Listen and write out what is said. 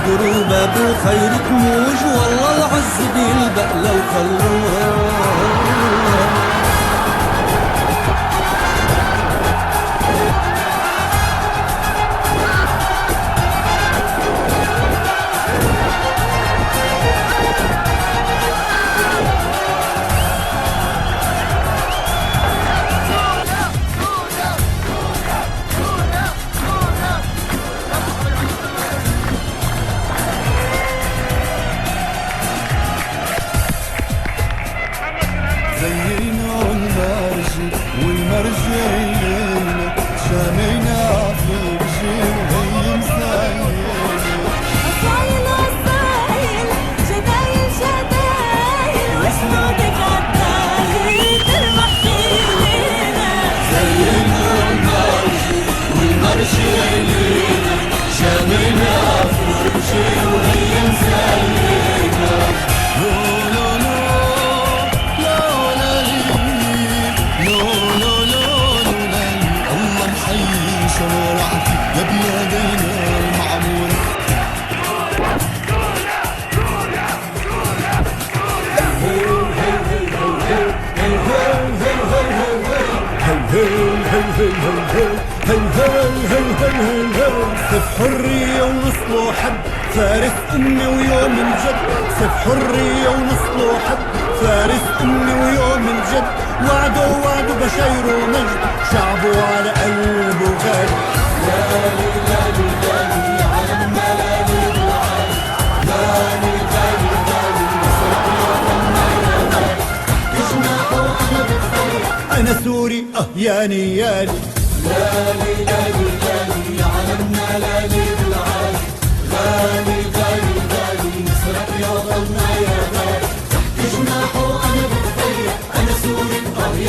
دروبة بالخير تموج، والله العز بيلبق لو خلوها. زينا المرجي والمرجينا، شامينا في الجيل هي مسايلة. أصايل أصايل جدايل جدايل، واسلوبك عالدايل ترمح فينا. زينا المرجي والمرجينا، شامينا في الجيل وهي مسايلة. سيف حرية ونصله حد فارس أمي ويوم الجد، سيف حرية ونصله حد فارس أمي ويوم الجد. وعدوا بشير ومجد، شعبه على قلبه غالي. غالي غالي غالي على الملالي بالعالي، غالي غالي غالي نصرك وطننا يا غالي. اجمعوا أنا بتفرح أنا سوري ياني يالي. غالي غالي غالي على الملالي بالعالي، غالي غالي غالي نصرك يا وطننا.